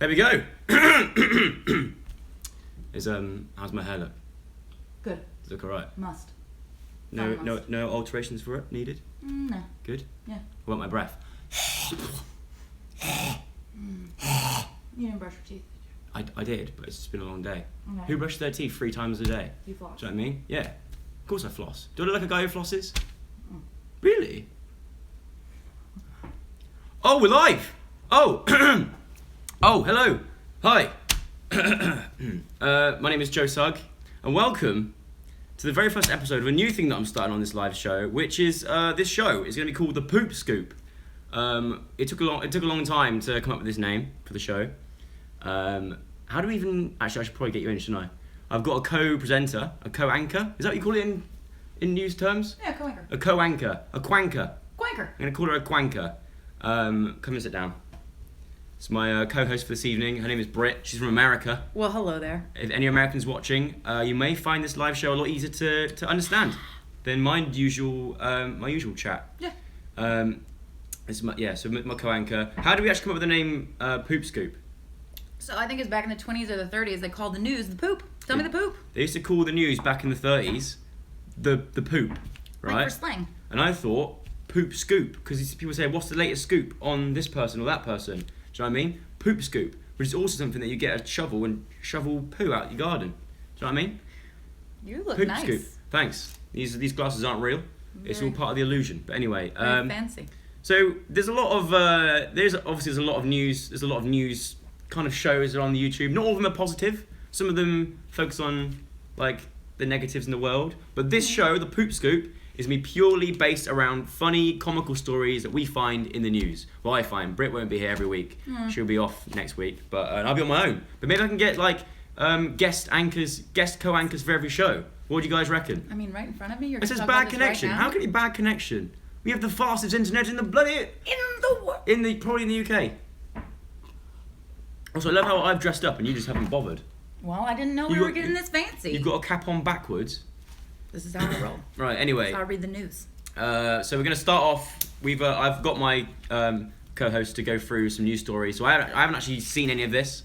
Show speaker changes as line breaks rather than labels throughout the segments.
There we go. How's my hair look?
Good.
Does it look alright?
Must.
No,
Fine,
no,
must.
no alterations for it needed.
No.
Good.
Yeah.
What about my breath?
You didn't brush your teeth, did
I did, but it's just been a long day.
you? Okay.
Who brushes their teeth 3 times a day?
You floss.
Do you know what I mean? Yeah. Of course I floss. Do I look like a guy who flosses?
Mm.
Really? Oh, we're live! Oh! Oh, hello! Hi! My name is Joe Sugg, and welcome to the very first episode of a new thing that I'm starting on this live show, which is this show is going to be called The Poop Scoop. It took a long time to come up with this name for the show. How do we even... Actually, I should probably get you in, shouldn't I? I've got a co-presenter, a co-anchor. Is that what you call it in news terms?
Yeah, co-anchor.
A co-anchor, a quanker.
Quanker.
I'm going to call her a quanker. Come and sit down. It's my co-host for this evening. Her name is Britt. She's from America.
Well, hello there.
If any Americans watching, you may find this live show a lot easier to understand than my usual chat.
Yeah.
So my co-anchor. How do we actually come up with the name Poop Scoop?
So I think it's back in the 20s or the 30s, they called the news the poop. Tell me the poop.
They used to call the news back in the 30s the poop, right?
Like for slang.
And I thought poop scoop, because people say, what's the latest scoop on this person or that person? Do you know what I mean? Poop scoop, which is also something that you get a shovel and shovel poo out your garden. Do you know what I mean?
You look
Poop
nice.
scoop. Thanks. These glasses aren't real. It's all part of the illusion. But anyway,
Very fancy.
so there's a lot of there's a lot of news. There's a lot of news kind of shows that are on the YouTube. Not all of them are positive. Some of them focus on like the negatives in the world. But this show, The Poop Scoop, is me purely based around funny, comical stories that we find in the news. Well, I find. Britt won't be here every week. She'll be off next week. But I'll be on my own. But maybe I can get like guest co-anchors for every show. What do you guys reckon?
I mean, right in front of me, you're
It says
talking
bad
about this
connection.
Right now?
How can it be bad connection? We have the fastest internet in the bloody...
In the world.
Probably in the UK. Also, I love how I've dressed up and you just haven't bothered.
Well, I didn't know we were getting this fancy.
You've got a cap on backwards.
This is how I roll.
Right, anyway.
That's how I read the news.
So we're going to start off. I've got my co-host to go through some news stories. So I haven't actually seen any of this.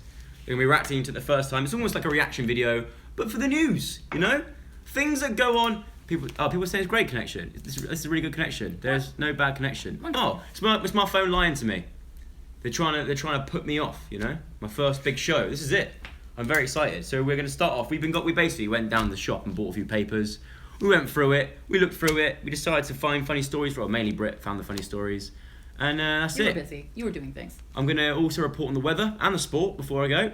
We're going to be reacting to it the first time. It's almost like a reaction video, but for the news, you know? Things that go on. People say it's great connection. This is a really good connection. There's no bad connection.
Wonderful.
Oh, it's my phone lying to me. They're trying to put me off, you know? My first big show. This is it. I'm very excited. So we're going to start off. We basically went down the shop and bought a few papers. We went through it. We looked through it. We decided to find funny stories. Well, mainly Britt found the funny stories. And that's
You
it.
were busy. You were doing things.
I'm going to also report on the weather and the sport before I go.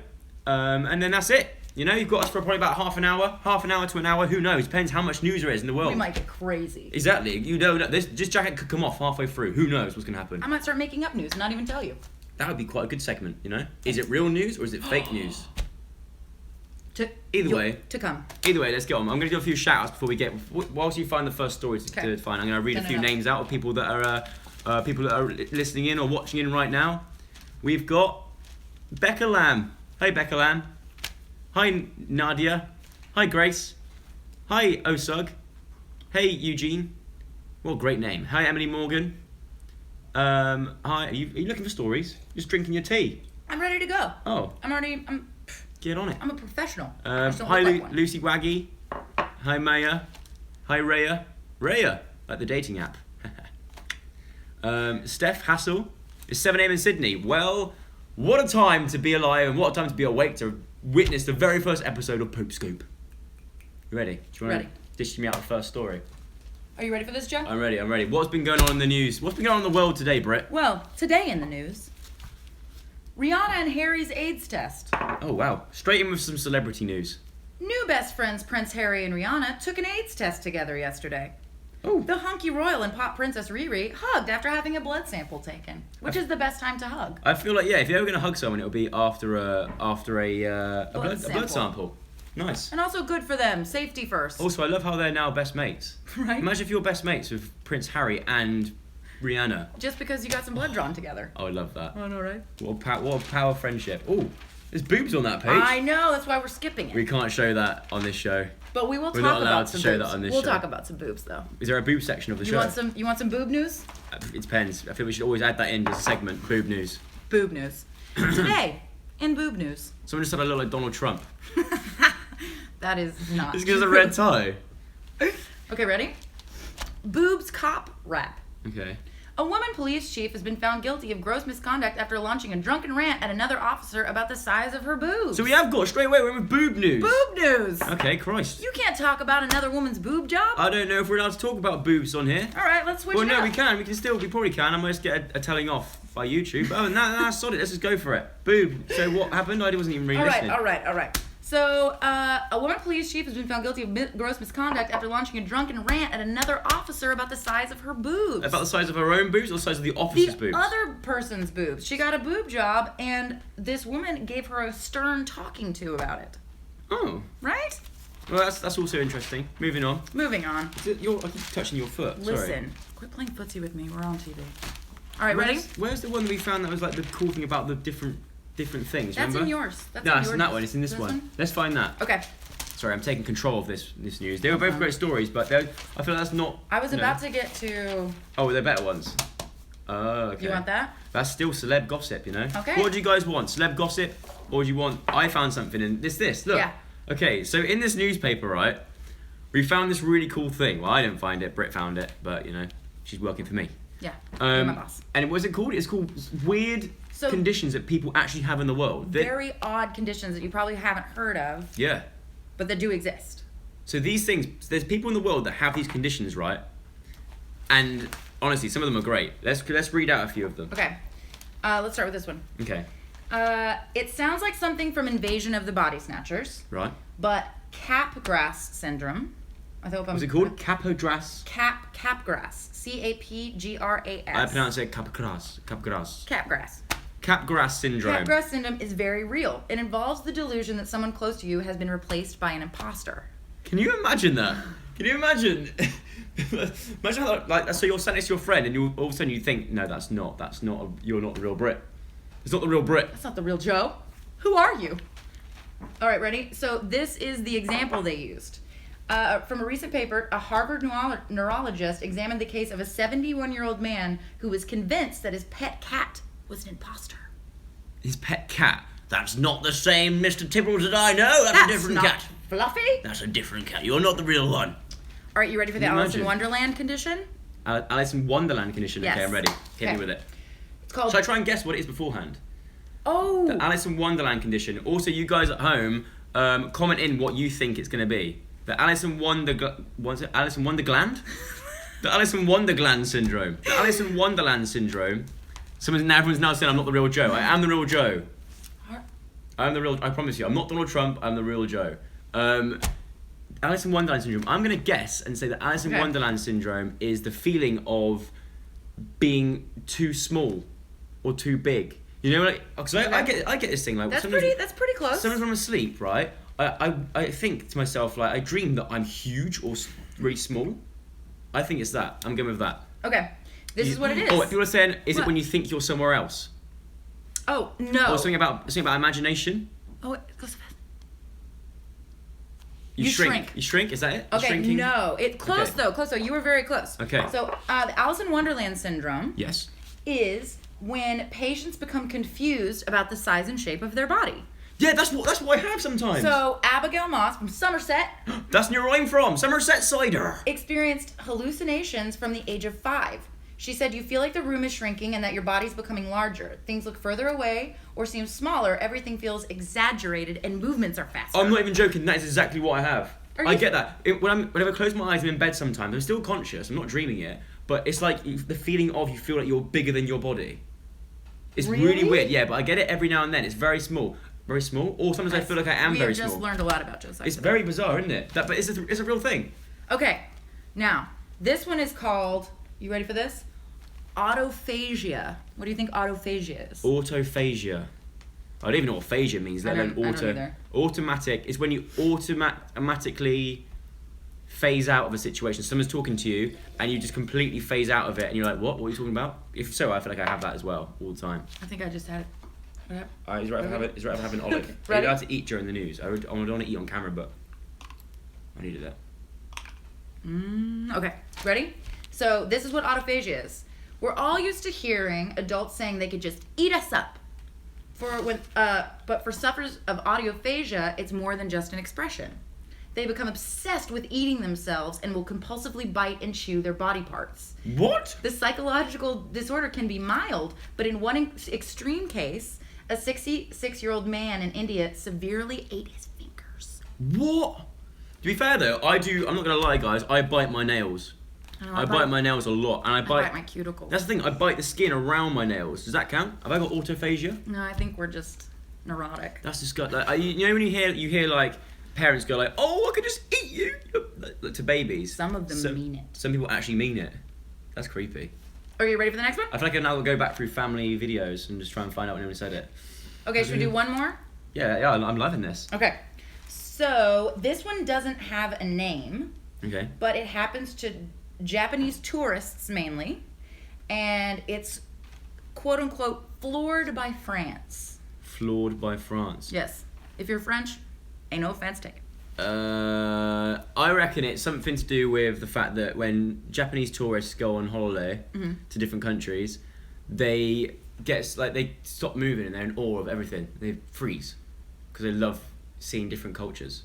And then that's it. You know, you've got us for probably about half an hour to an hour. Who knows? Depends how much news there is in the world.
We might get crazy.
Exactly. You know, this jacket could come off halfway through. Who knows what's going to happen?
I might start making up news and not even tell you.
That would be quite a good segment, you know? Is it real news or is it fake news? Either way, let's get on. I'm going to do a few shout-outs before we get... Whilst you find the first story to find, I'm going to read a few names out of people that are listening in or watching in right now. We've got Becca Lamb. Hey, Becca Lamb. Hi, Nadia. Hi, Grace. Hi, Osug. Hey, Eugene. What a great name. Hi, Emily Morgan. Hi, are you looking for stories? Just drinking your tea?
I'm ready to go.
Oh. Get on it.
I'm a professional.
Hi, Lucy Waggy. Hi, Maya. Hi, Raya. Raya, like the dating app. Steph Hassel. It's 7 a.m. in Sydney. Well, what a time to be alive and what a time to be awake to witness the very first episode of Poop Scoop. You ready? Do you want to dish me out the first story?
Are you ready for this, Joe?
I'm ready. What's been going on in the news? What's been going on in the world today, Britt?
Well, today in the news, Rihanna and Harry's AIDS test.
Oh, wow. Straight in with some celebrity news.
New best friends Prince Harry and Rihanna took an AIDS test together yesterday.
Oh.
The hunky royal and pop princess Riri hugged after having a blood sample taken, which is the best time to hug.
I feel like, if you're ever going to hug someone, it'll be after a blood sample. Nice.
And also good for them. Safety first.
Also, I love how they're now best mates.
Right?
Imagine if you're best mates with Prince Harry and Rihanna.
Just because you got some blood drawn together.
Oh, I love that.
I know, right?
What a power friendship. Oh, there's boobs on that page.
I know, that's why we're skipping it.
We can't show that on this show.
But we will
We're
talk
not allowed
about
to
some
show
boobs.
that on this
We'll
show.
talk about some boobs though.
Is there a boob section of the show?
You want some boob news?
It depends. I feel we should always add that in as a segment. Boob news.
Boob news. Today, In boob news.
Someone just said I look like Donald Trump.
That is not
It's because of a red tie.
Okay, ready? Boobs cop rap.
Okay.
A woman police chief has been found guilty of gross misconduct after launching a drunken rant at another officer about the size of her boobs.
So we have got, straight away, we're with boob news.
Boob news!
Okay, Christ.
You can't talk about another woman's boob job?
I don't know if we're allowed to talk about boobs on here.
Alright, let's switch
Well,
it
no,
up.
we can. We probably can. I might get a telling off by YouTube. Oh, no, that's solid. Let's just go for it. Boob. So what happened? I wasn't even really listening.
Alright. So, a woman police chief has been found guilty of gross misconduct after launching a drunken rant at another officer about the size of her boobs.
About the size of her own boobs or the size of the officer's boobs?
The other person's boobs. She got a boob job, and this woman gave her a stern talking to about it.
Oh.
Right?
Well, that's also interesting. Moving on.
Moving on.
I keep touching your foot. Sorry.
Listen, quit playing footsie with me. We're on TV. All right, ready?
Where's the one that we found that was like the cool thing about the different things?
That's
remember?
in yours. That's
No,
in
it's
yours.
in that one. It's in this one. Let's find that.
Okay.
Sorry, I'm taking control of this news. They were both great stories, but I feel like that's not.
I was about to get to.
Oh, they're better ones. Oh, okay.
You want that?
That's still celeb gossip, you know.
Okay.
What do you guys want? Celeb gossip, or do you want? I found something in this. Look.
Yeah.
Okay, so in this newspaper, right, we found this really cool thing. Well, I didn't find it. Britt found it, but you know, she's working for me.
Yeah. You're my boss.
And what's it called? It's called weird conditions that people actually have in the world.
Very odd conditions that you probably haven't heard of.
Yeah.
But that do exist.
So these things, there's people in the world that have these conditions, right? And honestly, some of them are great. Let's read out a few of them.
Okay. Let's start with this one.
Okay.
It sounds like something from Invasion of the Body Snatchers.
Right.
But Capgras syndrome. I hope I'm.
What's it called? Capgras.
Capgras. CAPGRAS.
I pronounce it Capgras. Capgras. Capgras syndrome.
Capgras syndrome is very real. It involves the delusion that someone close to you has been replaced by an imposter.
Can you imagine that? Can you imagine? Imagine how, like, so you're sat next to your friend and all of a sudden you think, no, you're not the real Brit. It's not the real Brit.
That's not the real Joe. Who are you? All right, ready? So this is the example they used. From a recent paper, a Harvard neurologist examined the case of a 71-year-old man who was convinced that his pet cat was an imposter.
His pet cat? That's not the same Mr. Tibbles that I know. That's a different
not
cat.
Fluffy?
That's a different cat. You're not the real one.
All right, you ready for the
Can you
Alice in
imagine?
Wonderland condition?
Alice in Wonderland condition.
Yes.
Okay, I'm ready. Hit
Okay.
me with it.
It's called...
Shall I try and guess what it is beforehand?
Oh!
The Alice in Wonderland condition. Also, you guys at home, comment in what you think it's going to be. The Alice in Alice in Wonderland? The Alice in Wonderland syndrome. The Alice in Wonderland syndrome. Everyone's now saying I'm not the real Joe. I am the real Joe. I promise you. I'm not Donald Trump. I'm the real Joe. Alice in Wonderland syndrome. I'm going to guess and say that Alice in Wonderland syndrome is the feeling of being too small or too big. You know, like, because I get this thing like
That's pretty close.
Sometimes when I'm asleep, right? I think to myself, like, I dream that I'm huge or really small. I think it's that. I'm going with that.
Okay. This is what it is.
Oh, people are saying, is
What?
it when you think you're somewhere else?
Oh, no.
Or something about imagination?
Oh, it goes fast.
You shrink. You shrink? Is that it?
Okay,
Shrinking?
no. Close
Okay.
though. Close though. You were very close.
Okay.
So, the Alice in Wonderland syndrome
Yes.
is when patients become confused about the size and shape of their body.
Yeah, that's what I have sometimes.
So, Abigail Moss from Somerset
That's near where I'm from. Somerset cider.
experienced hallucinations from the age of 5. She said, you feel like the room is shrinking and that your body's becoming larger. Things look further away or seem smaller. Everything feels exaggerated and movements are faster.
I'm not even joking. That is exactly what I have. I
you-
get that. Whenever I close my eyes, I'm in bed sometimes. I'm still conscious. I'm not dreaming it. But it's like the feeling of you feel like you're bigger than your body. It's really
Really?
weird. Yeah, but I get it every now and then. It's very small. Very small. Or sometimes I feel like I am very
We have just
small.
learned a lot about Josiah.
It's very bizarre, isn't it? But it's a real thing.
Okay, now, this one is called, you ready for this? Autophagia. What do you think autophagia is?
Autophagia. I don't even know what phagia means, let alone
I don't either.
Automatic is when you automatically phase out of a situation. Someone's talking to you and you just completely phase out of it and you're like, what? What are you talking about? If so, I feel like I have that as well all the time.
I think I just had it. What happened?
Is it right if I have an olive?
Okay,
You're
ready?
allowed to eat during the news. I don't want to eat on camera, but I needed that.
Okay, ready? So this is what autophagia is. We're all used to hearing adults saying they could just eat us up. But for sufferers of audiophagia, it's more than just an expression. They become obsessed with eating themselves and will compulsively bite and chew their body parts.
What?
The psychological disorder can be mild, but in one extreme case, a 66-year-old man in India severely ate his fingers.
What? To be fair though, I'm not gonna lie guys, I bite my nails. I bite my nails a lot, and I bite
my cuticles.
That's the thing, I bite the skin around my nails. Does that count? Have I got autophagia?
No, I think we're just neurotic.
That's disgusting. Like, you know when you hear like parents go like, "Oh, I could just eat you," like, to babies.
Some of them mean it.
Some people actually mean it. That's creepy.
Are you ready for the next one?
I feel like I'll go back through family videos and just try and find out when anyone said it.
Okay, should we do one more?
Yeah, I'm loving this.
Okay. So this one doesn't have a name.
Okay.
But it happens to Japanese tourists mainly, and it's quote unquote floored by France.
Floored by France.
Yes. If you're French, ain't no offense taken.
I reckon it's something to do with the fact that when Japanese tourists go on holiday to different countries, they stop moving and they're in awe of everything. They freeze because they love seeing different cultures.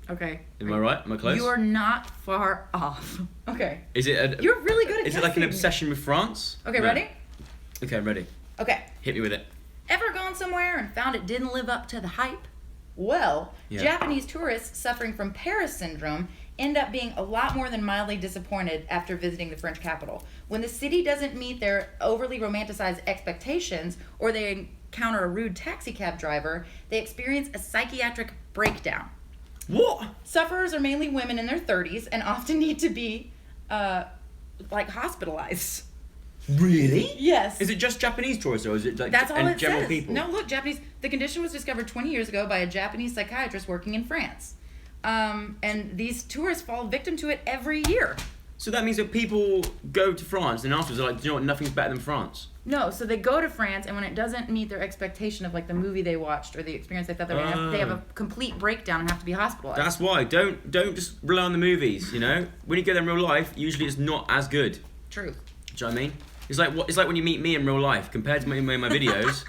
Okay.
Am I right? Am I close?
You are not far off. Okay.
Is it?
You're really good at
Is it like an obsession with France?
Okay,
No.
ready?
Okay, I'm ready.
Okay.
Hit me with it.
Ever gone somewhere and found it didn't live up to the hype? Well,
Yeah.
Japanese tourists suffering from Paris syndrome end up being a lot more than mildly disappointed after visiting the French capital. When the city doesn't meet their overly romanticized expectations, or they encounter a rude taxi cab driver, they experience a psychiatric breakdown.
What?
Sufferers are mainly women in their 30s and often need to be, hospitalized.
Really?
Yes.
Is it just Japanese tourists or is it like
That's all it
general
says.
people?
No, look, the condition was discovered 20 years ago by a Japanese psychiatrist working in France. And these tourists fall victim to it every year.
So that means that people go to France and afterwards they're like, do you know what, nothing's better than France.
No, so they go to France, and when it doesn't meet their expectation of like the movie they watched or the experience they thought they were gonna have, they have a complete breakdown and have to be hospitalized.
That's why. Don't just rely on the movies, you know? When you go there in real life, usually it's not as good.
Truth.
Do you know what I mean? It's like when you meet me in real life, compared to my videos,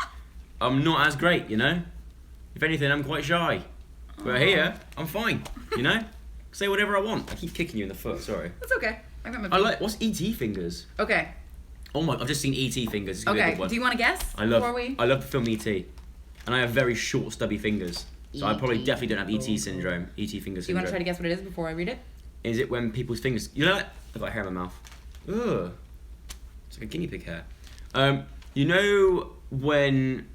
I'm not as great, you know? If anything, I'm quite shy. But here, I'm fine, you know? Say whatever I want. I keep kicking you in the foot, sorry.
That's okay. I got my.
What's E.T. fingers?
Okay.
Oh my, I've just seen E.T. fingers. It's gonna be a
Okay.
good one.
Do you want to guess?
I love
before
the film E.T. And I have very short, stubby fingers. So I probably definitely don't have E.T. syndrome. E.T. finger
Do you want
syndrome.
to try to guess what it is before I read it?
Is it when people's fingers... You know what? I've got hair in my mouth. Ugh. It's like a guinea pig hair. You know when...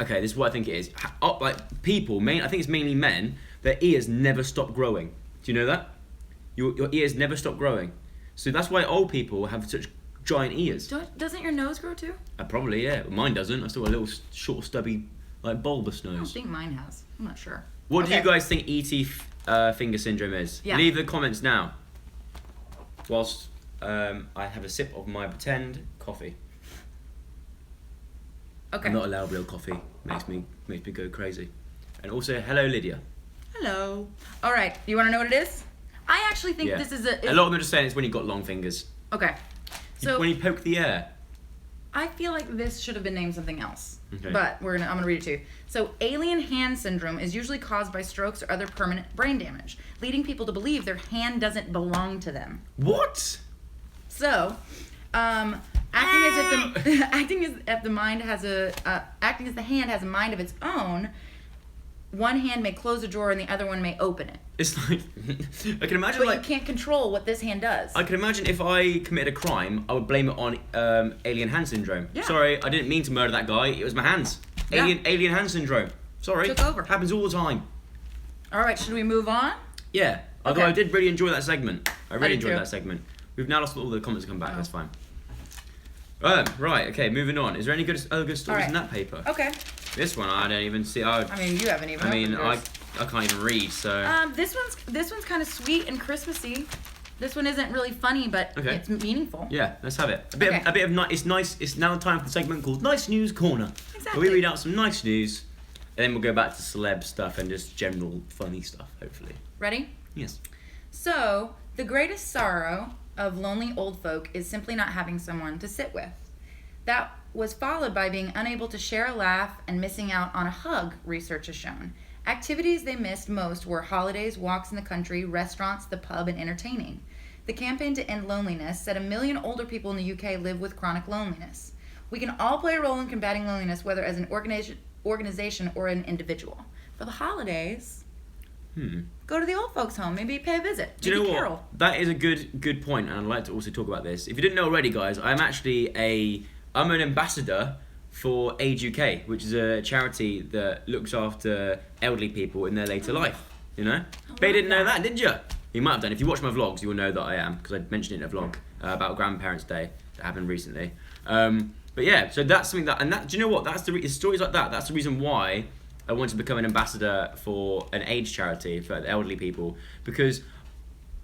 Okay, this is what I think it is. Like people, I think it's mainly men, their ears never stop growing. Do you know that? Your ears never stop growing. So that's why old people have such giant ears.
Doesn't your nose grow too?
Probably, yeah. Mine doesn't. I still got a little short, stubby, like bulbous
I don't
nose.
think mine has. I'm not sure.
What do
Okay.
you guys think E.T. Finger syndrome is?
Yeah.
Leave the comments now. Whilst I have a sip of my pretend coffee.
Okay.
I'm not allowed real coffee. Makes me go crazy. And also, hello Lydia.
Hello. All right. Do you want to know what it is? I actually think
Yeah.
this is
A lot of them are just saying it's when you got long fingers.
Okay. So
When you poke the air.
I feel like this should have been named something else.
Okay.
But I'm gonna read it to you. So alien hand syndrome is usually caused by strokes or other permanent brain damage, leading people to believe their hand doesn't belong to them.
What?
So, acting as if the acting as if the mind has a acting as the hand has a mind of its own. One hand may close a drawer and the other one may open it.
It's like I can imagine
But
like
you can't control what this hand does.
I can imagine if I committed a crime, I would blame it on alien hand syndrome.
Yeah.
Sorry, I didn't mean to murder that guy. It was my hands.
Yeah.
Alien hand syndrome. Sorry.
Took over.
Happens all the time.
All right, should we move on?
Yeah. Although
Okay.
I did really enjoy that segment. I really
did
enjoyed
too.
that segment. We've now lost all the comments to come back.
Oh.
That's fine. Right. Okay. Moving on. Is there any other good stories
All right.
in that paper?
Okay.
This one I don't even see.
I mean, you haven't even. opened yours.
I can't even read. So.
This one's kind of sweet and Christmassy. This one isn't really funny, but
Okay.
it's meaningful.
Yeah, let's have it.
Okay.
A bit of nice. It's nice. It's now the time for the segment called Nice News Corner.
Exactly.
Where we read out some nice news, and then we'll go back to celeb stuff and just general funny stuff. Hopefully.
Ready?
Yes.
So, the greatest sorrow of lonely old folk is simply not having someone to sit with. That was followed by being unable to share a laugh and missing out on a hug, research has shown. Activities they missed most were holidays, walks in the country, restaurants, the pub, and entertaining. The campaign to end loneliness said 1 million older people in the UK live with chronic loneliness. We can all play a role in combating loneliness, whether as an organization or an individual. For the holidays, go to the old folks' home. Maybe pay a visit.
Do you know
Maybe
what?
carol.
That is a good point, and I'd like to also talk about this. If you didn't know already, guys, I'm an ambassador for Age UK, which is a charity that looks after elderly people in their later life. You know, but you didn't know that, did you? You might have done. If you watch my vlogs, you will know that I am, because I mentioned it in a vlog about Grandparents' Day that happened recently. But yeah, so that's something that, do you know what? That's it's stories like that. That's the reason why I wanted to become an ambassador for an age charity for elderly people, because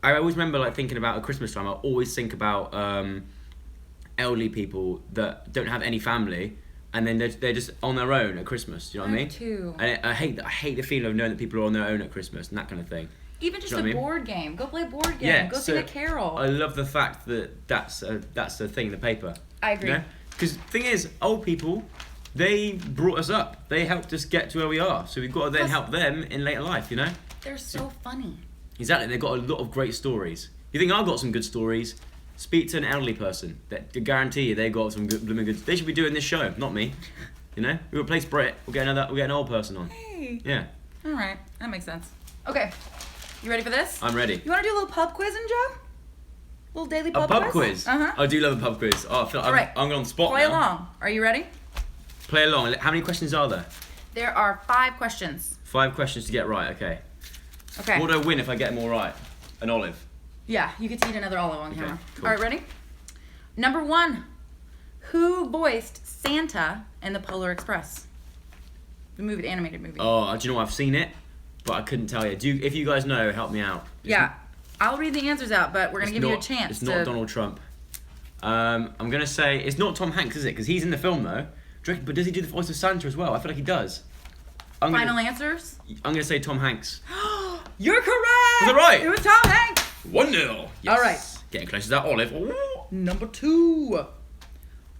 I always remember like thinking about at Christmas time. I always think about elderly people that don't have any family, and then they're just on their own at Christmas. Do you know what I mean?
Too.
And I hate the feeling of knowing that people are on their own at Christmas and that kind of thing.
Even just
Do you know
a
what I mean?
board game. Go play a board game.
Yeah,
Go
so
sing a carol.
I love the fact that that's a thing in the paper.
I agree.
You know? Because the thing is, old people, they brought us up. They helped us get to where we are. So we've got to then
Plus-
help them in later life, you know?
They're so funny.
Exactly. They've got a lot of great stories. You think I've got some good stories? Speak to an elderly person. That I guarantee you they got some blooming good. They should be doing this show, not me. You know? We replace Brett. We'll get an old person on.
Hey.
Yeah.
All right. That makes sense. Okay. You ready for this?
I'm ready.
You want to do a little pub quizzing, Joe? Little daily
A
pub
pub quiz?
Uh-huh.
I do love a pub quiz. Oh, I feel like
All right.
I'm on the spot
Play
now.
along. Are you ready?
Play along. How many questions are there?
There are 5 questions.
5 questions to get right, okay.
Okay.
What do I win if I get them all right? An olive.
Yeah, you get to eat another olive on camera.
cool.
All right, ready? Number 1. Who voiced Santa in the Polar Express? The movie, the animated movie.
Oh, do you know what? I've seen it, but I couldn't tell you. If you guys know, help me out.
Yeah. I'll read the answers out, but we're going to give you a chance
It's
to...
not Donald Trump. I'm going to say, it's not Tom Hanks, is it? Because he's in the film, though. But does he do the voice of Santa as well? I feel like he does.
Final answers?
I'm going to say Tom Hanks.
You're correct!
Was it right?
It was Tom Hanks!
1-0. Yes.
All right.
Getting close to that olive. Ooh.
Number 2.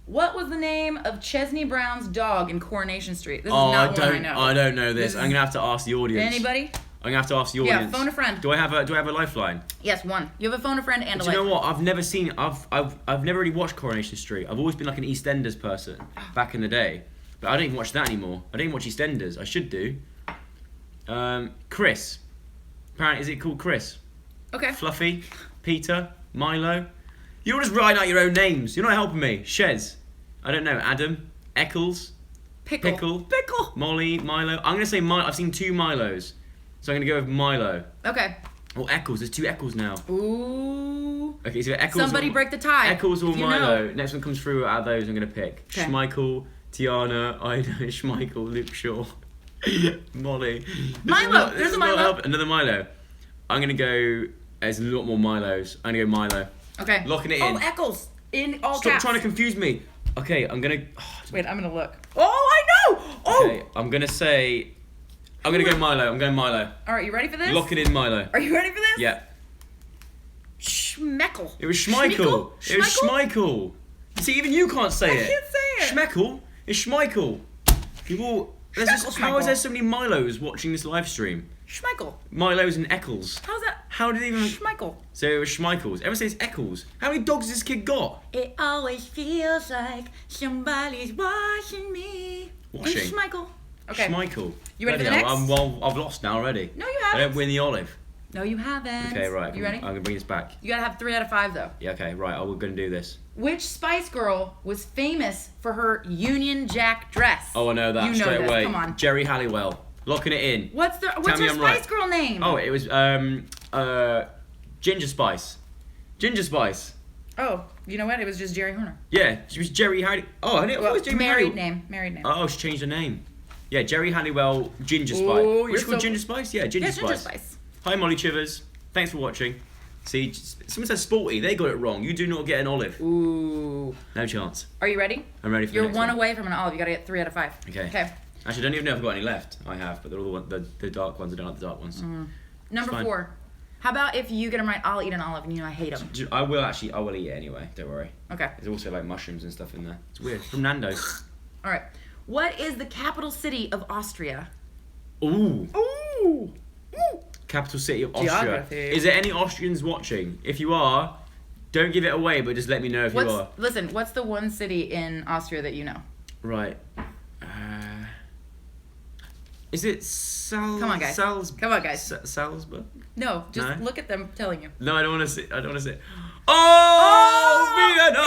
What was the name of Chesney Brown's dog in Coronation Street? This is not one I know.
I don't know this.
This
I'm going to have to ask the audience.
Anybody?
I'm going to have to ask the
Yeah,
audience.
phone a friend.
Do I have a lifeline?
Yes, 1. You have a phone a friend and a
Do you know
lifeline.
what? I've never seen. I've never really watched Coronation Street. I've always been like an EastEnders person back in the day, but I don't even watch that anymore. I don't even watch EastEnders. I should do. Chris. Apparently, is it called Chris?
Okay.
Fluffy, Peter, Milo. You're just writing out your own names. You're not helping me. Shez. I don't know. Adam. Eccles.
Pickle.
Molly. Milo. I'm gonna say Milo. I've seen 2 Milos, so I'm gonna go with Milo.
Okay.
Or Eccles. There's 2 Eccles now.
Ooh.
Okay, so Eccles.
Somebody break the tie.
Eccles or
if you
Milo.
know.
Next one comes through out of those I'm going to pick.
Okay.
Schmeichel, Tiana, Ida, Schmeichel, Luke Shaw, Molly.
Milo, there's a Milo.
Another Milo. I'm going to go, there's a lot more Milos. I'm going to go Milo.
Okay.
Locking it in.
Oh, Eccles. In all
Stop
caps.
trying to confuse me. Okay, I'm going to...
Wait, I'm going to look. Oh, I know! Oh!
Okay, I'm going to say... I'm going to go Milo. I'm going Milo.
All right, you ready for this?
Lock it in Milo.
Are you ready for this?
Yeah.
Schmeckel.
It was Schmeichel. It was Schmeichel. See, even you can't say it.
I can't say it.
Schmeichel. It's Schmeichel. People, how is there so many Milos watching this live stream?
Schmeichel.
Milos and Eccles.
How's that?
How did they even...
Schmeichel.
So it was Schmeichels. Everyone says Eccles. How many dogs has this kid got?
It always feels like somebody's watching me.
Watching?
And Schmeichel. Okay.
Schmeichel.
You ready for the
Bloody
next?
hell, I've lost now already.
No, you
I
haven't.
don't win the olive.
No, you haven't.
Okay, right.
You ready?
I'm going to bring this back.
You gotta have 3 out of 5 though.
Yeah, okay, right. We're going to do this.
Which Spice Girl was famous for her Union Jack dress?
Oh, I know that
You know
straight
this.
away.
Come on.
Jerry Halliwell. Locking it in.
What's her
me I'm
Spice
right.
Girl name?
Oh, it was Ginger Spice. Ginger Spice.
Oh, you know what? It was just Jerry Horner.
Yeah, she was Jerry Halliwell. Oh, I didn't know it was Jerry
married
Halliwell.
name. Married name.
Oh, she changed her name. Yeah, Jerry Halliwell, Ginger Spice.
Ooh,
Which
you're
called
so-
Ginger Spice? Yeah, Ginger
Yeah,
Spice.
Ginger Spice.
Hi, Molly Chivers. Thanks for watching. See, someone said sporty. They got it wrong. You do not get an olive.
Ooh.
No chance.
Are you ready?
I'm ready for
You're
the next
one
one.
away from an olive. You gotta get 3 out of 5.
Okay.
Okay.
Actually, I don't even know if I've got any left. I have, but they're all the dark ones. I don't like the dark ones.
Number
fine.
4. How about if you get them right, I'll eat an olive, and you know I hate them.
I will eat it anyway. Don't worry.
Okay.
There's also like mushrooms and stuff in there. It's weird. From Nando's.
All right. What is the capital city of Austria?
Ooh.
Ooh.
Capital city of Austria.
Geography.
Is there any Austrians watching? If you are, don't give it away, but just let me know if you are.
Listen, what's the one city in Austria that you know?
Right. Is it
Come on, guys. Come on, guys.
Salzburg?
No, just
No?
look at them telling you.
No, I don't want to say. Oh, Vienna!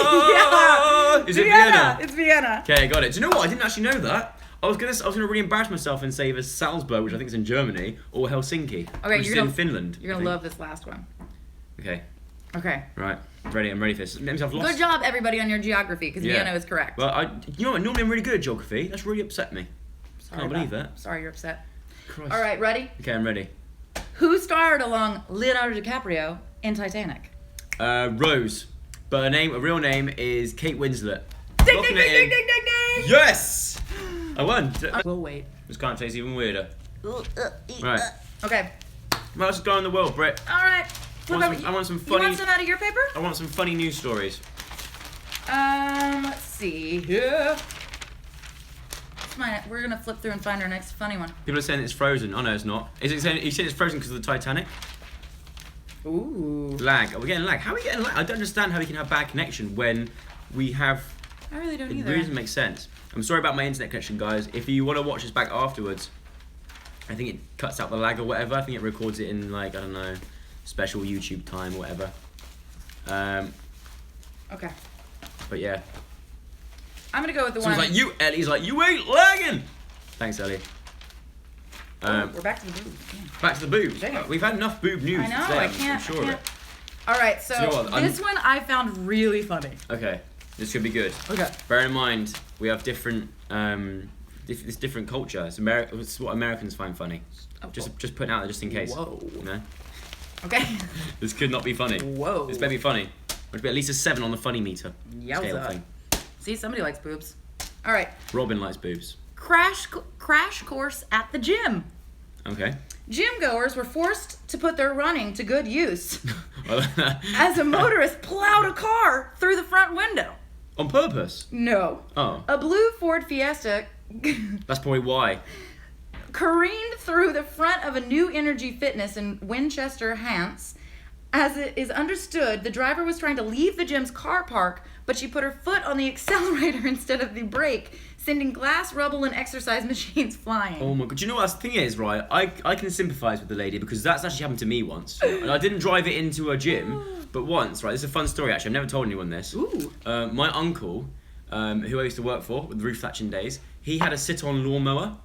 Yeah!
Is it Vienna?
It's Vienna.
Okay, I got it. Do you know what? I didn't actually know that. I was gonna really embarrass myself and say either Salzburg, which I think is in Germany, or Helsinki, which is in Finland.
You're gonna love this last one.
Okay.
Okay.
Right. Ready. I'm ready for this. Let myself lost.
Good job, everybody, on your geography, because Vienna is correct.
Well, you know what? Normally I'm really good at geography. That's really upset me.
Sorry
Can't believe that.
Sorry you're upset.
Christ.
All right, ready?
Okay, I'm ready.
Who starred along Leonardo DiCaprio in Titanic?
Rose, but her real name is Kate Winslet.
Ding,
Locking
ding,
it
ding,
in.
ding, ding, ding!
Yes! I won.
We'll wait.
This kind of tastes even weirder. Right.
Okay.
What else is going on in the world, Brett?
All right.
I want some
You
funny.
want some out of your paper?
I want some funny news stories.
Let's see here. We're gonna flip through and find our next funny one.
People are saying it's Frozen. Oh no, it's not. Is it saying? You saying it's Frozen because of the Titanic?
Ooh.
Lag. Are we getting lag? How are we getting lag? I don't understand how we can have bad connection when we have.
I really don't
It
either.
really doesn't make sense. I'm sorry about my internet connection, guys. If you want to watch this back afterwards, I think it cuts out the lag or whatever. I think it records it in like, I don't know, special YouTube time or whatever.
Okay.
But yeah.
I'm gonna go with the one.
Someone's like, you, Ellie's like, you ain't lagging! Thanks, Ellie.
We're back to the boobs. Yeah.
Back to the boobs.
Damn.
We've had enough boob news
I know.
today,
I
I'm
can't.
sure of it.
All right. So
Do you know what?
this one I found really funny.
Okay, this could be good.
Okay.
Bear in mind, we have different, it's different culture. It's what Americans find funny.
Oh,
Just putting it out there just in case.
Whoa.
You know?
Okay.
This could not be funny.
Whoa.
This better be funny. Must be at least a 7 on the funny meter. Scale
Yowza.
thing.
See, somebody likes boobs. All right.
Robin likes boobs.
Crash course at the gym.
Okay.
Gym goers were forced to put their running to good use as a motorist plowed a car through the front window.
On purpose?
No.
Oh.
A blue Ford Fiesta
That's probably why.
careened through the front of a New Energy Fitness in Winchester, Hants. As it is understood, the driver was trying to leave the gym's car park, but she put her foot on the accelerator instead of the brake, sending glass, rubble, and exercise machines flying.
Oh my god. Do you know what the thing is, right? I can sympathise with the lady because that's actually happened to me once. And I didn't drive it into a gym, but once, right? This is a fun story actually. I've never told anyone this.
Ooh.
My uncle, who I used to work for with the roof thatching days, he had a sit-on lawnmower.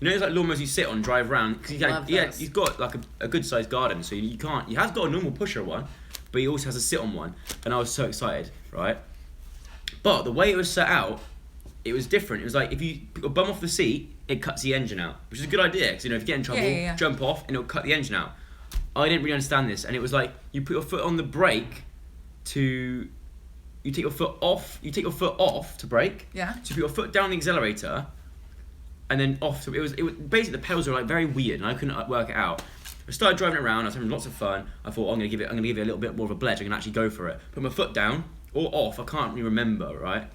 You know, it's like lawnmowers you sit on, drive around. Cause he's got like a good sized garden, so you can't. He has got a normal pusher one, but he also has a sit on one. And I was so excited, right? But the way it was set out, it was different. It was like if you put your bum off the seat, it cuts the engine out, which is a good idea. Because you know, if you get in trouble, jump off and it'll cut the engine out. I didn't really understand this, and it was like you put your foot on the brake to. You take your foot off. You take your foot off to brake.
Yeah.
So you put your foot down the accelerator. And then off to it was basically the pedals were like very weird and I couldn't work it out. I started driving around, I was having lots of fun. I thought I'm gonna give it a little bit more of a pledge, I can actually go for it. Put my foot down or off, I can't really remember, right?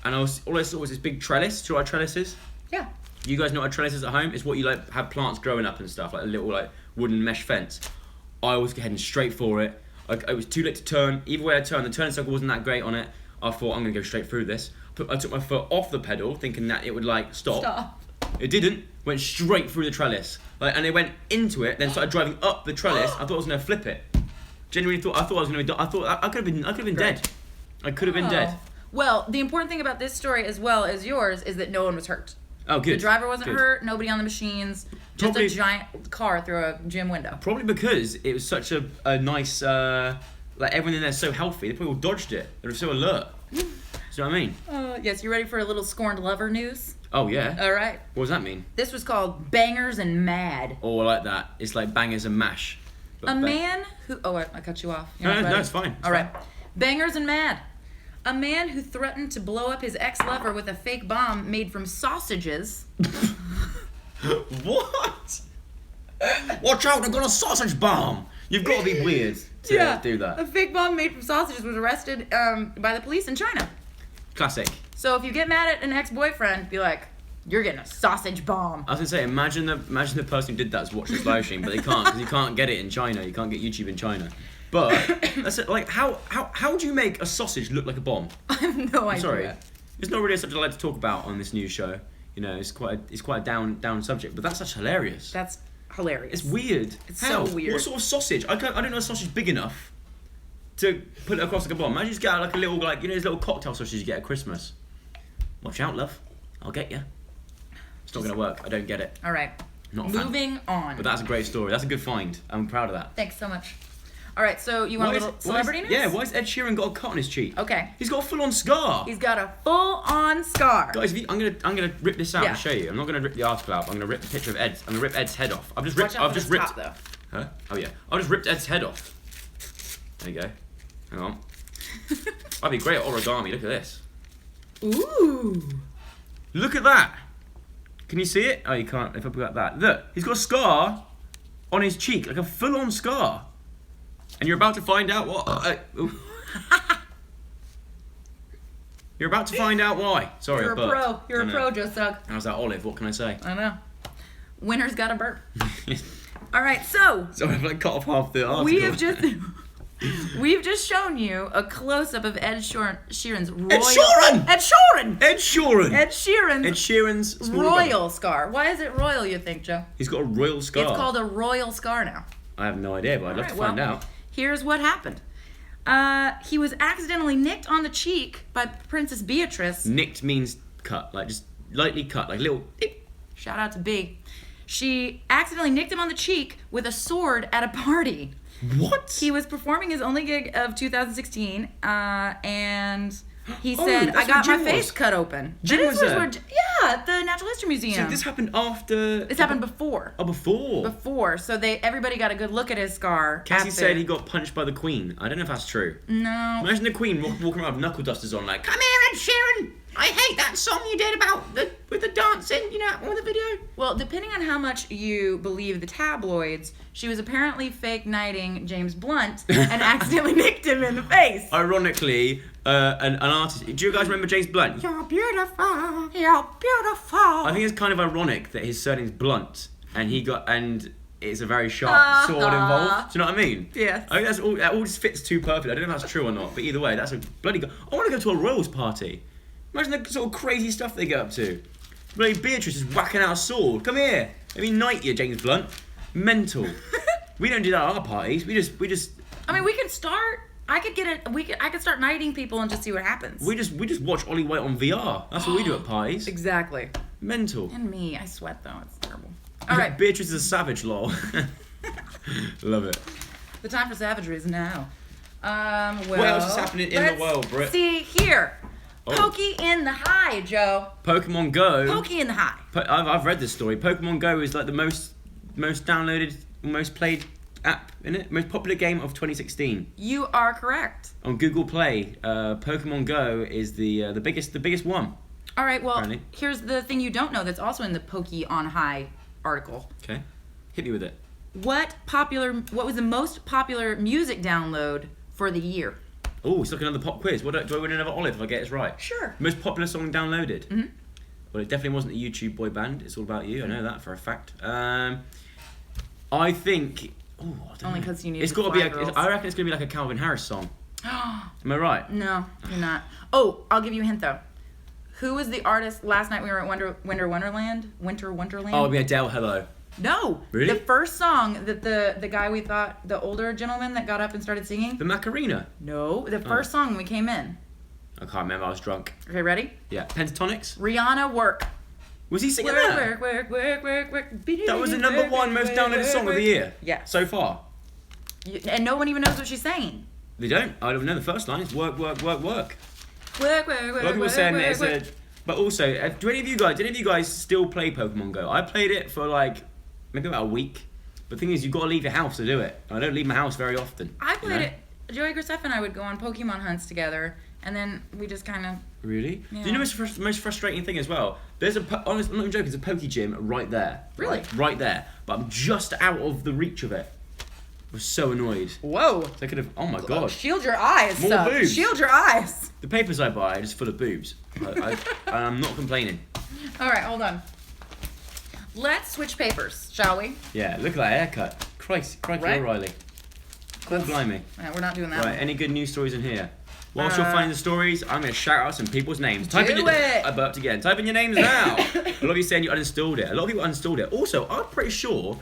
And all I saw was this big trellis. Do you know what a trellis is?
Yeah.
You guys know what a trellis is at home? It's what you like have plants growing up and stuff, like a little like wooden mesh fence. I was heading straight for it. It was too late to turn. Either way I turned, the turning circle wasn't that great on it. I thought I'm gonna go straight through this. I took my foot off the pedal, thinking that it would like stop. It didn't. Went straight through the trellis. And it went into it, then started driving up the trellis. I thought I was gonna flip it. Genuinely thought I was gonna. I thought I could have been dead. I could have been dead.
Well, the important thing about this story as well as yours is that no one was hurt.
Oh, good.
The driver wasn't hurt. Nobody on the machines. Just
Probably,
a giant car through a gym window.
Probably because it was such a nice. Like everyone in there's so healthy. They probably all dodged it. They were so alert. Do you know what I mean?
Yes, you ready for a little scorned lover news?
Oh yeah.
All right.
What does that mean?
This was called Bangers and Mad.
Oh, I like that. It's like bangers and mash.
A man who... Oh, wait, I cut you off.
No, it's fine.
All right. Bangers and Mad. A man who threatened to blow up his ex-lover with a fake bomb made from sausages.
What? Watch out! I've got a sausage bomb. You've got to be weird to do
A
that.
fake bomb made from sausages was arrested by the police in China.
Classic.
So if you get mad at an ex-boyfriend, be like, "You're getting a sausage bomb."
I was gonna say, imagine the person who did that has watched this live stream, but they can't because you can't get it in China. You can't get YouTube in China. But that's it, like how do you make a sausage look like a bomb?
I have no idea.
Sorry, it's not really a subject I like to talk about on this news show. You know, it's quite a down subject, but that's such hilarious.
That's hilarious.
It's weird.
It's
How?
so weird.
What sort of sausage? I don't know a sausage big enough to put it across like a bomb. Imagine you just get out like a little those little cocktail sausages you get at Christmas. Watch out, love. I'll get you. It's not gonna work. I don't get it.
All right.
Not a fan.
Moving on.
But that's a great story. That's a good find. I'm proud of that.
Thanks so much. All right, so you want a little celebrity news?
Yeah, why has Ed Sheeran got a cut on his cheek?
Okay.
He's got a full-on scar.
He's got a full-on scar.
Guys, I'm gonna rip this out
Yeah.
and show you. I'm not gonna rip the article out. I'm gonna rip the picture of Ed. I'm gonna rip Ed's head off. I've just
Watch
ripped.
out
I've
for
just
this
ripped.
top, though.
Huh? Oh yeah. I just ripped Ed's head off. There you go. Hang on. That'd be great at origami. Look at this.
Ooh.
Look at that. Can you see it? Oh, you can't. If I put that. Look, he's got a scar on his cheek, like a full-on scar. And you're about to find out what. You're about to find out why. Sorry,
You're
I burped.
a pro. You're
I
a
know.
pro, Joe Sugg.
How's that olive? What can I say?
I know. Winner's got a burp. All right, so
Sorry, I've like cut off half the article.
we've just shown you a close-up of Ed Sheeran's royal.
Ed Sheeran!
Ed Sheeran!
Ed Sheeran!
Ed Sheeran's
Ed Sheeran's small
royal scar. Why is it royal, you think, Joe?
He's got a royal scar.
It's called a royal scar now.
I have no idea, but I'd love
Alright,
to find
well,
out.
Here's what happened. He was accidentally nicked on the cheek by Princess Beatrice.
Nicked means cut, like just lightly cut, like little.
Shout out to B. She accidentally nicked him on the cheek with a sword at a party.
What?
He was performing his only gig of 2016, and he
Oh,
said,
that's
"I got
where
my
Jim
face
was.
cut open."
Jim
This
was
was
there?
where at the Natural History Museum.
So this happened after.
This happened before.
Oh, before.
Before, so everybody got a good look at his scar.
Cassie
at
said
the-
he got punched by the Queen. I don't know if that's true.
No.
Imagine the Queen walking around with knuckle dusters on, like, "Come here, Ed Sheeran. I hate that song you did about with the dancing. You know, on the video."
Well, depending on how much you believe the tabloids, she was apparently fake knighting James Blunt and accidentally nicked him in the face.
Ironically, an artist. Do you guys remember James Blunt?
You're beautiful. You're beautiful.
I think it's kind of ironic that his surname's Blunt, and it's a very sharp sword involved. Do you know what I mean?
Yes.
I think that all just fits too perfectly. I don't know if that's true or not, but either way, that's a bloody. I want to go to a royals party. Imagine the sort of crazy stuff they get up to. Bloody Beatrice is whacking out a sword. Come here. Let me knight you, James Blunt. Mental. We don't do that at our parties. We just.
I mean, we can start. I could start knighting people and just see what happens.
We just watch Ollie White on VR. That's what we do at parties.
Exactly.
Mental.
And me, I sweat though. It's terrible. All right.
Beatrice is a savage, lol. Love it.
The time for savagery is now. Well,
What else is happening in the
let's
world, Britt?
See here.
Oh.
Pokey in the high, Joe.
Pokemon Go.
Pokey in the high.
I've read this story. Pokemon Go is like the most downloaded, most played app in it, most popular game of 2016
You are correct.
on Google Play. Pokemon Go is the biggest one.
All right. Well,
Apparently.
here's the thing you don't know that's also in the Pokey on High article.
Okay, hit me with it.
What was the most popular music download for the year?
Oh, it's like another pop quiz. Do I win another olive if I get this right?
Sure.
Most popular song downloaded.
Mm-hmm.
Well, it definitely wasn't the YouTube boy band. It's all about you. I know that for a fact. I think. Oh, I don't
Only
know.
'cause you need
It's
the
got to be.
Fly Girls.
I reckon it's gonna be like a Calvin Harris song. Am I right?
No, you're not. Oh, I'll give you a hint though. Who was the artist last night we were at Winter Wonderland?
Oh, it'd be Adele. Hello.
No.
Really?
The first song that the guy we thought, the older gentleman that got up and started singing?
The Macarena.
No. The first song when we came in.
I can't remember. I was drunk.
Okay, ready?
Yeah. Pentatonics.
Rihanna, Work.
Was he singing
Work,
that?
work, work, work, work.
That was the number one most downloaded song of the year.
Yeah.
So far.
And no one even knows what she's saying.
They don't. I don't know the first line. It's work, work, work, work.
Work, work, work,
A lot of people
work,
saying
work,
that
work.
it's a. But also, do any of you guys still play Pokemon Go? I played it for like maybe about a week. But the thing is, you've got to leave your house to do it. I don't leave my house very often.
I
you
played
know?
it. Joey Gracef and I would go on Pokemon hunts together, and then we just kind of.
Really?
Yeah.
Do you know the most frustrating thing as well? There's honest, I'm not even joking, there's a Poke Gym right there.
Really?
Right there. But I'm just out of the reach of it. was so annoyed.
Whoa.
So I could have. Oh my god.
Shield your eyes.
More
son.
boobs.
Shield your eyes.
The papers I buy are just full of boobs. I'm not complaining.
All right, hold on. Let's switch papers, shall we?
Yeah, look at that haircut. Crikey,
Right?
O'Reilly. God blimey.
Yeah, we're not doing that.
Right, any good news stories in here? Whilst you're finding the stories, I'm going to shout out some people's names.
Do it!
I burped again. Type in your names now. A lot of you saying you uninstalled it. A lot of people uninstalled it. Also, I'm pretty sure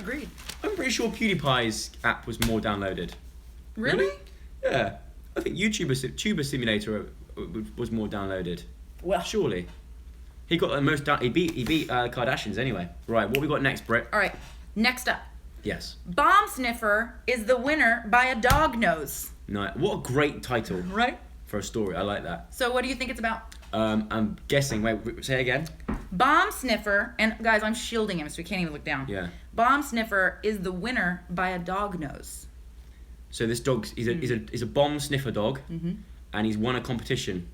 PewDiePie's app was more downloaded.
Really?
Yeah. I think Tuber Simulator was more downloaded.
Well.
Surely. He got the most he beat Kardashians anyway. Right, what we got next, Britt?
All right. Next up.
Yes.
Bomb Sniffer is the winner by a dog nose.
No, what a great title
Right?
for a story. I like that.
So what do you think it's about?
I'm guessing. Wait, say again.
Bomb Sniffer, and guys, I'm shielding him so we can't even look down.
Yeah.
Bomb Sniffer is the winner by a dog nose.
So this dog, he's a bomb sniffer dog, and he's won a competition,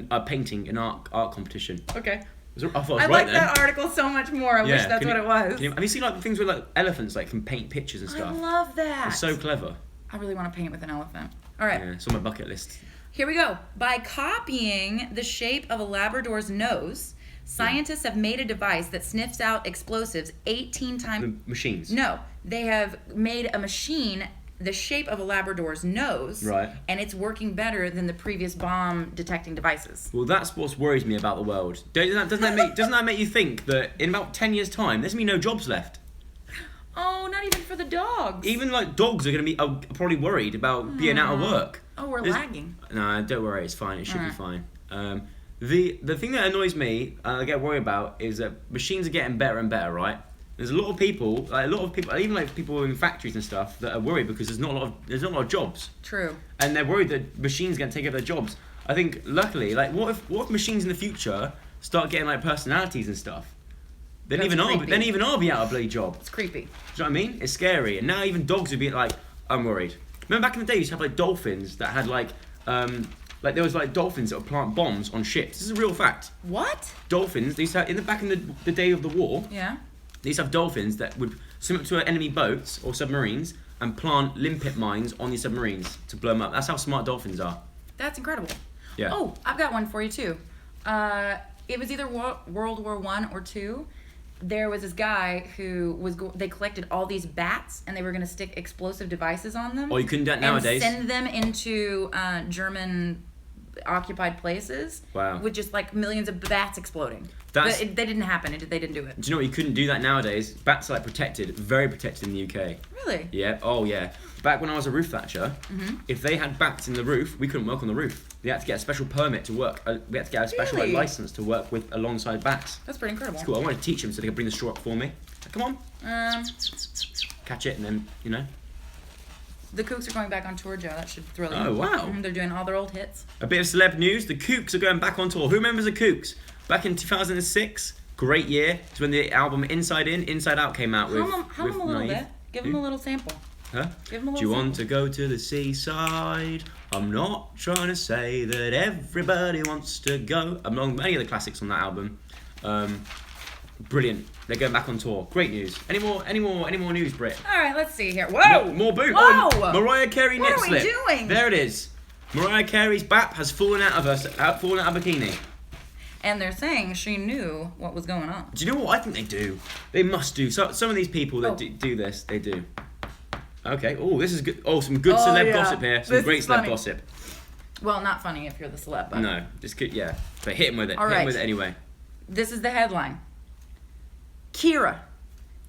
a painting, an art competition.
Okay.
I thought I was
I
right
like
then.
that article so much more. I wish that's
Can
what
you-
it was.
have you seen like things where like elephants like can paint pictures and
I
stuff?
love that.
It's so clever.
I really want to paint with an elephant. All right.
Yeah, it's on my bucket list.
Here we go. By copying the shape of a Labrador's nose, scientists have made a device that sniffs out explosives 18 times.
The machines.
No, they have made a machine the shape of a Labrador's nose,
Right.
and it's working better than the previous bomb detecting devices.
Well, that's what worries me about the world. Doesn't that make you think that in about 10 years' time, there's gonna be no jobs left?
Oh, not even for the dogs.
Even like dogs are gonna be probably worried about being out of work.
Oh, we're
There's-
lagging.
No, don't worry, it's fine. It should be
Alright.
fine. The thing that annoys me, I get worried about, is that machines are getting better and better, right? There's a lot of people, even like people in factories and stuff, that are worried because there's not a lot of jobs,
True.
and they're worried that machines are gonna take over their jobs. I think luckily, like, what if machines in the future start getting like personalities and stuff? Then
That's
even
creepy.
I'll be out of bloody job.
It's creepy.
Do you know what I mean? It's scary. And now even dogs would be like, I'm worried. Remember back in the day, you used to have like dolphins that had like there was like dolphins that would plant bombs on ships. This is a real fact.
What?
Dolphins, they used to have, back in the day of the war,
Yeah.
they used to have dolphins that would swim up to enemy boats or submarines and plant limpet mines on these submarines to blow them up. That's how smart dolphins are.
That's incredible.
Yeah.
Oh, I've got one for you too. It was either World War I or II. There was this guy who they collected all these bats and they were going to stick explosive devices on them.
Oh, you couldn't do that nowadays?
And send them into German occupied places.
Wow.
With just like millions of bats exploding.
That's-
But they didn't happen. They didn't do it.
Do you know what? You couldn't do that nowadays. Bats are like protected, very protected in the UK.
Really?
Yeah. Oh, yeah. Back when I was a roof thatcher,
Mm-hmm.
if they had bats in the roof, we couldn't work on the roof. We had to get a special permit to work. We had to get a special
Really?
license to work with alongside bats.
That's pretty incredible.
It's cool. I wanted to teach them so they could bring the straw up for me. Come on, catch it, and then
The Kooks are going back on tour, Joe. That should thrill you.
Oh, wow.
They're doing all their old hits.
A bit of celeb news. The Kooks are going back on tour. Who remembers the Kooks? Back in 2006, great year. It's when the album Inside In, Inside Out came out with.
Hum them a little
Naive.
bit. Give them a little sample.
Huh?
Give them a
Do you
little
want to go to the seaside? I'm not trying to say that everybody wants to go. Among many of the classics on that album. Brilliant. They're going back on tour. Great news. Any more news, Britt?
All right, let's see here. Whoa!
More boot.
Whoa!
Oh, Mariah Carey
What
nip
are we
slip.
doing?
There it is. Mariah Carey's BAP has fallen out of bikini.
And they're saying she knew what was going on.
Do you know what I think they do? They must do. So some of these people that
Oh.
do this, they do. Okay. Oh, this is good. Oh, some good
Oh,
celeb
yeah.
gossip here. Some
This
great
is
celeb
funny.
gossip.
Well, not funny if you're the celeb, but
No, just good. Yeah, but hit him with it.
All
Hit him
right.
with it anyway.
this is the headline. Kira,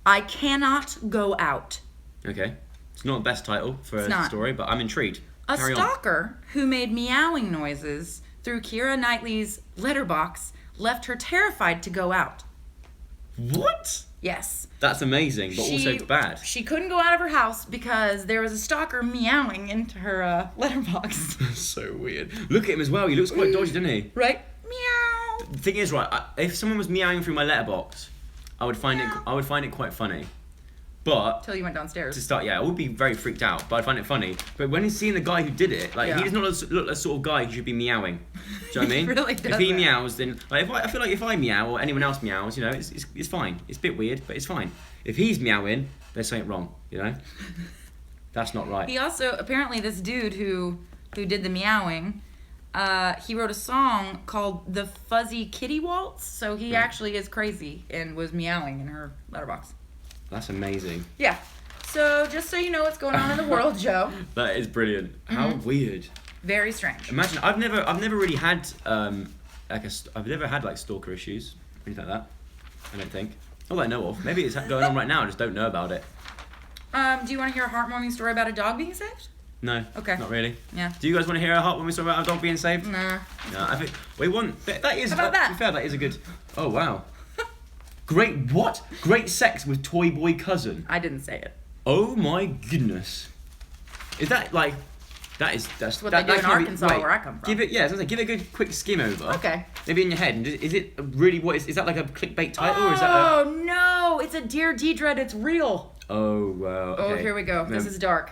I cannot go out.
Okay. It's not the best title for
It's
a
not.
story, but I'm intrigued.
A
Carry on.
stalker who made meowing noises through Kira Knightley's letterbox left her terrified to go out.
What?
Yes.
That's amazing, but also it's bad.
She couldn't go out of her house because there was a stalker meowing into her letterbox.
So weird. Look at him as well. He looks quite dodgy, doesn't he?
Right? Meow.
The thing is, right, if someone was meowing through my letterbox, I would find it quite funny. But
Till you went downstairs.
to start, yeah, I would be very freaked out, but I'd find it funny. But when he's seeing the guy who did it, like,
Yeah.
he does not look like the sort of guy who should be meowing. Do you know what I mean?
He really
If he
doesn't.
meows, then, like, I feel like if I meow or anyone else meows, you know, it's fine. It's a bit weird, but it's fine. If he's meowing, there's something wrong, you know? That's not right.
He also, apparently this dude who did the meowing, he wrote a song called The Fuzzy Kitty Waltz. So he actually is crazy and was meowing in her letterbox.
That's amazing.
Yeah. So just so you know what's going on in the world, Joe.
That is brilliant. How weird.
Very strange.
Imagine I've never really had I've never had like stalker issues, anything like that. I don't think. Not that I know of. Maybe it's going on right now. I just don't know about it.
Do you want to hear a heartwarming story about a dog being saved?
No.
Okay.
Not really.
Yeah.
Do you guys want to hear a heartwarming story about a dog being saved?
Nah.
No. I think we want. That is.
How about that?
To be fair, that is a good. Oh wow. Great what? Great sex with toy boy cousin.
I didn't say it.
Oh my goodness. Is that like? That's
what they do in Arkansas, where I come from.
Give it, yeah. So give it a good quick skim over.
Okay.
Maybe in your head. And is it really what is that like a clickbait title or is that
Oh no! It's a Dear Deidre. It's real.
Oh wow. Okay.
Oh, here we go. This is dark.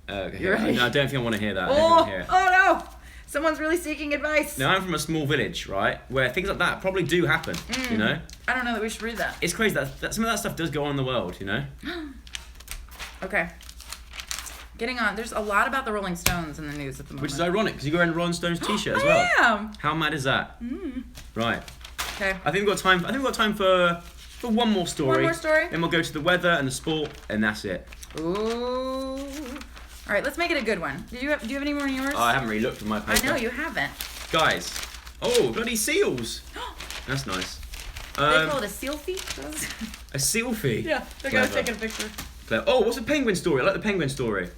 Okay.
You ready?
No, I don't think I want to hear that. I don't think I
Oh,
want to hear it.
oh no! Someone's really seeking advice.
Now I'm from a small village, right, where things like that probably do happen. You know.
I don't know that we should read that.
It's crazy that some of that stuff does go on in the world. You know.
Okay. Getting on. There's a lot about the Rolling Stones in the news at the moment.
Which is ironic because you're wearing a Rolling Stones t-shirt as well.
I am.
How mad is that? Right.
Okay.
I think we've got time for one more story.
One more story?
Then we'll go to the weather and the sport, and that's it.
Ooh. All right, let's make it a good one. Do you have any more in yours?
Oh, I haven't really looked at my paper.
I know you haven't.
Guys. Oh, bloody seals. That's nice.
They call it a seal feet?
A seal-fee.
Yeah, they're going to
Clever.
take a picture.
Oh, what's the penguin story? I like the penguin story.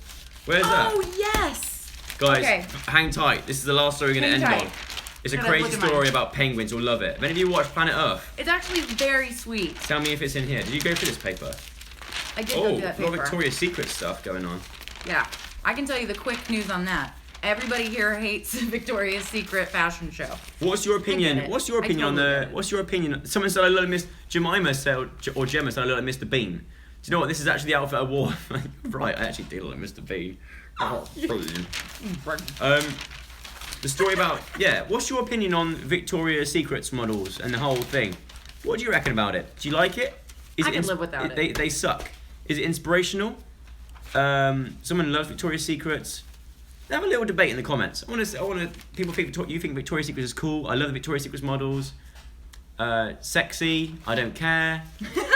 Where's that?
Oh, yes.
Guys,
Okay.
hang tight. This is the last story we're going to
Hang
end
tight.
on. It's a
Look
crazy
at mine.
story about penguins. You'll love it. Have any of you watched Planet Earth?
It's actually very sweet.
Tell me if it's in here. Did you go through this paper?
I did go
Oh,
through
a
that
lot of
paper.
Victoria's Secret stuff going on.
Yeah. I can tell you the quick news on that. Everybody here hates Victoria's Secret fashion show.
What's your opinion?
get it.
What's your
I
opinion on
totally
the?
get it.
What's your opinion? Someone said I look like Miss Jemima said, or Gemma said I look like Mr. Bean. Do you know what? This is actually the outfit I wore. Right, I actually do look like Mr. Bean. Oh, brilliant. The story about What's your opinion on Victoria's Secret's models and the whole thing? What do you reckon about it? Do you like it? Is
I could live without it.
They suck. Is it inspirational? Someone loves Victoria's Secrets. Have a little debate in the comments. I want to. People think you think Victoria's Secret is cool. I love the Victoria's Secret models. Sexy. I don't care.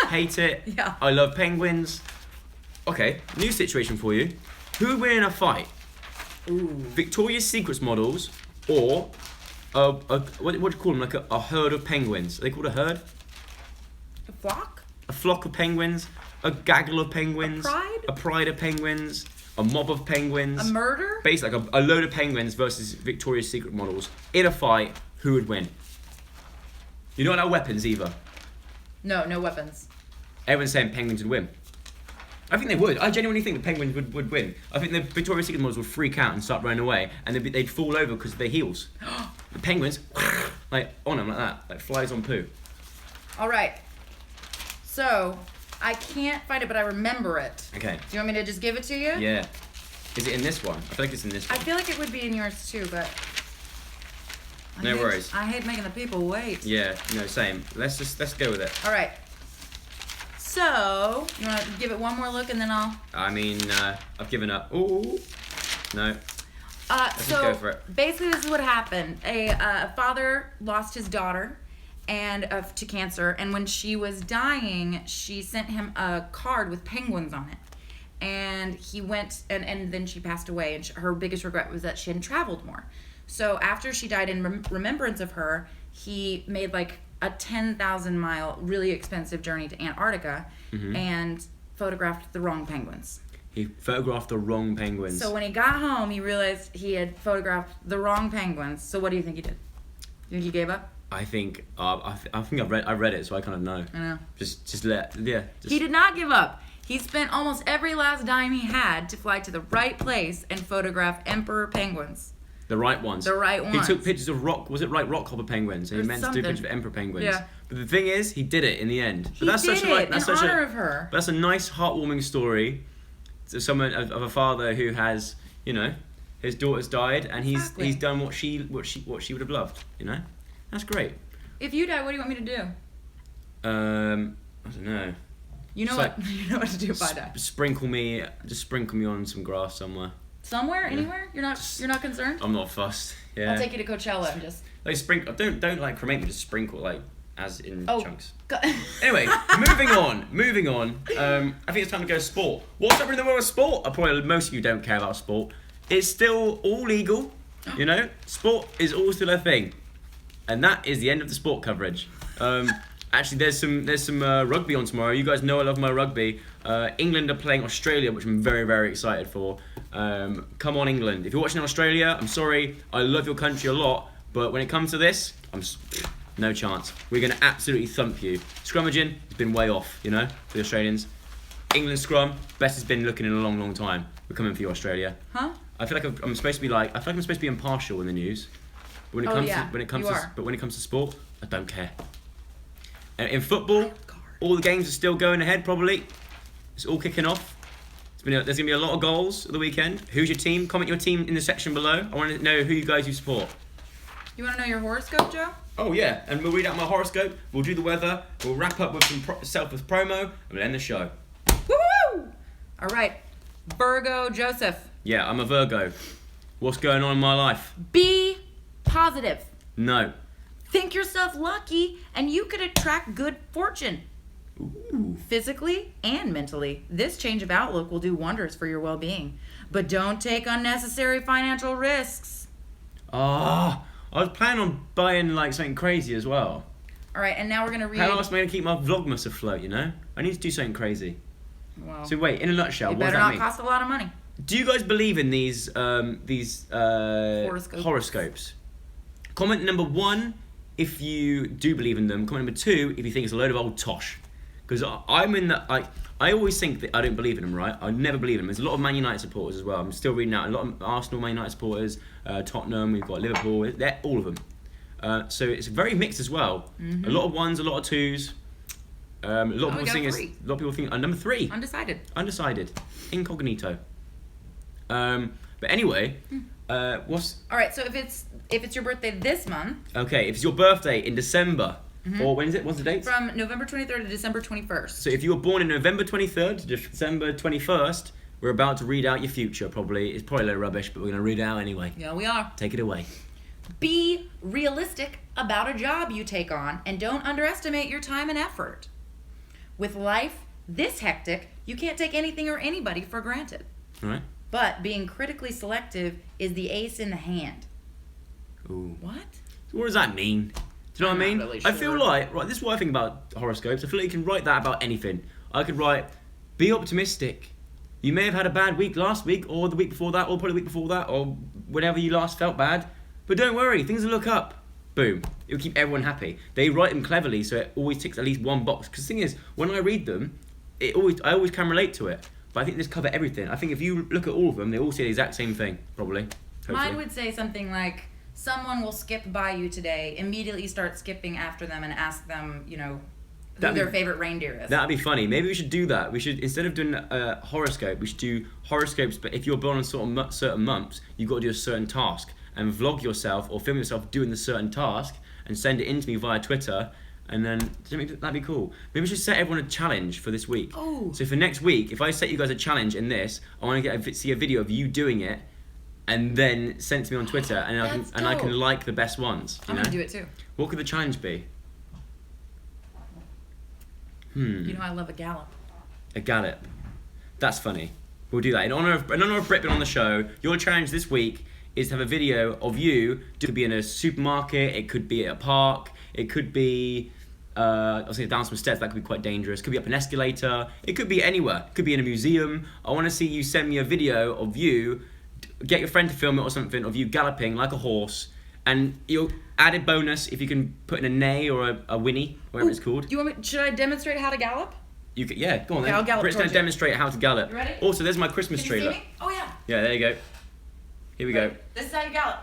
Hate it.
Yeah.
I love penguins. Okay, new situation for you. Who would win in a fight?
Ooh.
Victoria's Secret's models or what do you call them? Like a herd of penguins. Are they called a herd?
A flock?
A flock of penguins? A gaggle of penguins?
A pride?
A pride of penguins? A mob of penguins?
A murder?
Basically, like a load of penguins versus Victoria's Secret models. In a fight, who would win? You don't have weapons either.
No weapons.
Everyone's saying penguins would win. I think they would. I genuinely think the penguins would win. I think the Victoria's Secret models would freak out and start running away, and they'd fall over because of their heels. The penguins, like on them like that, like flies on poo.
All right. So, I can't find it, but I remember it.
Okay.
Do you want me to just give it to you?
Yeah. Is it in this one? I feel like it's in this
I
one.
feel like it would be in yours too, but...
No worries.
I hate making the people wait.
Yeah. No. Same. Let's go with it.
All right. So, you want to give it one more look and then I'll...
I mean, I've given up. Ooh. No.
Let's
just go for it.
Basically, this is what happened. A father lost his daughter to cancer, and when she was dying, she sent him a card with penguins on it. And he went, and then she passed away, and her biggest regret was that she hadn't traveled more. So after she died, in remembrance of her, he made like a 10,000-mile, really expensive journey to Antarctica and photographed the wrong penguins.
He photographed the wrong penguins.
So when he got home, he realized he had photographed the wrong penguins. So what do you think he did? You think he gave up?
I think I've read it, so I kind of know.
I know.
Just
He did not give up. He spent almost every last dime he had to fly to the right place and photograph emperor penguins.
The right ones.
The right ones.
He took pictures of rockhopper penguins, and he
Or
meant to do
something.
pictures of emperor penguins.
Yeah.
But the thing is, he did it in the end.
He did it in honor of her.
That's a nice, heartwarming story. To someone of a father who has, his daughter's died, and
Exactly.
he's done what she would have loved. That's great.
If you die, what do you want me to do?
I don't know.
You know
Just
what? You know what to do by that.
Sprinkle me on some grass somewhere.
Somewhere, anywhere? You're not concerned?
I'm not fussed. Yeah.
I'll take you to Coachella and just.
Like sprinkle. Don't like cremate me. Just sprinkle like as in chunks.
Go-
Anyway, moving on. I think it's time to go sport. What's happening in the world of sport? Probably most of you don't care about sport. It's still all legal, you know. Sport is all still a thing, and that is the end of the sport coverage. Actually, there's some rugby on tomorrow. You guys know I love my rugby. England are playing Australia, which I'm very, very excited for. Come on, England! If you're watching Australia, I'm sorry. I love your country a lot, but when it comes to this, no chance. We're going to absolutely thump you. Scrummaging has been way off, you know, for the Australians. England scrum, best it's been looking in a long, long time. We're coming for you, Australia.
Huh?
I feel like I'm supposed to be impartial in the news. But when it comes to sport, I don't care. In football, all the games are still going ahead. Probably, it's all kicking off. There's going to be a lot of goals at the weekend. Who's your team? Comment your team in the section below. I want to know who you support.
You want to know your horoscope, Joe?
Oh yeah, and we'll read out my horoscope. We'll do the weather. We'll wrap up with some selfless promo, and we'll end the show.
Woo! All right, Virgo Joseph.
Yeah, I'm a Virgo. What's going on in my life?
Be positive.
No.
Think yourself lucky, and you could attract good fortune.
Ooh.
Physically and mentally, this change of outlook will do wonders for your well-being. But don't take unnecessary financial risks.
I was planning on buying like something crazy as well.
All right, and now we're gonna read.
How else am I gonna keep my Vlogmas afloat? You know, I need to do something crazy.
Well,
So wait, in a nutshell,
it
what does
better
that
not
mean?
cost a lot of money.
Do you guys believe in these
Horoscopes.
horoscopes? Comment number 1 if you do believe in them. Comment number 2 if you think it's a load of old tosh. Because I'm in that. I always think that I don't believe in them, right? I never believe in them. There's a lot of Man United supporters as well. I'm still reading out a lot of Arsenal, Man United supporters, Tottenham. We've got Liverpool. They're all of them. So it's very mixed as well.
Mm-hmm.
A lot of 1s, a lot of 2s. A lot of people think number 3.
Undecided.
Incognito. But anyway, what's
All right, so if it's your birthday this month,
okay? If it's your birthday in December, or when is it? What's the date?
from November 23rd to December 21st.
So if you were born in November 23rd to December 21st, we're about to read out your future. Probably it's probably a little rubbish, but we're gonna read it out anyway.
Yeah, we are.
Take it away.
Be realistic about a job you take on, and don't underestimate your time and effort. With life this hectic, you can't take anything or anybody for granted.
All right.
But being critically selective is the ace in the hand.
Ooh.
What?
So what does that mean? Do you know
I'm
what I
not
mean?
really
I feel
sure.
like this is what I think about horoscopes. I feel like you can write that about anything. I could write, be optimistic. You may have had a bad week last week, or the week before that, or probably the week before that, or whenever you last felt bad. But don't worry, things will look up. Boom. It'll keep everyone happy. They write them cleverly, so it always ticks at least one box. Because the thing is, when I read them, I always can relate to it. But I think this cover everything. I think if you look at all of them, they all say the exact same thing, probably. Hopefully.
Mine would say something like, someone will skip by you today, immediately start skipping after them and ask them, who their favorite reindeer is.
That'd be funny. Maybe we should do that. We should, instead of doing a horoscope, we should do horoscopes, but if you're born on certain months, you've got to do a certain task. And vlog yourself or film yourself doing the certain task and send it in to me via Twitter. And then, that'd be cool. Maybe we should set everyone a challenge for this week.
Oh.
So for next week, if I set you guys a challenge in this, I want to see a video of you doing it, and then send it to me on Twitter, and I can like the best ones.
I'm gonna do it too.
What could the challenge be?
I love a gallop.
A gallop. That's funny. We'll do that in honor of Britbin on the show. Your challenge this week is to have a video of you. It could be in a supermarket. It could be at a park. It could be. I was thinking down some steps. That could be quite dangerous. It could be up an escalator. It could be anywhere. It could be in a museum. I want to see you send me a video of you. Get your friend to film it or something of you galloping like a horse. And you'll added bonus if you can put in a neigh or a whinny, whatever it's called.
Should I demonstrate how to gallop?
You could, yeah, go on
Okay,
then.
I'll gallop
Brit's
towards
gonna
you.
demonstrate how to gallop.
You ready?
Also, there's my Christmas
Can you
trailer.
see me? Oh yeah.
Yeah, there you go. Here we go.
This is how you gallop.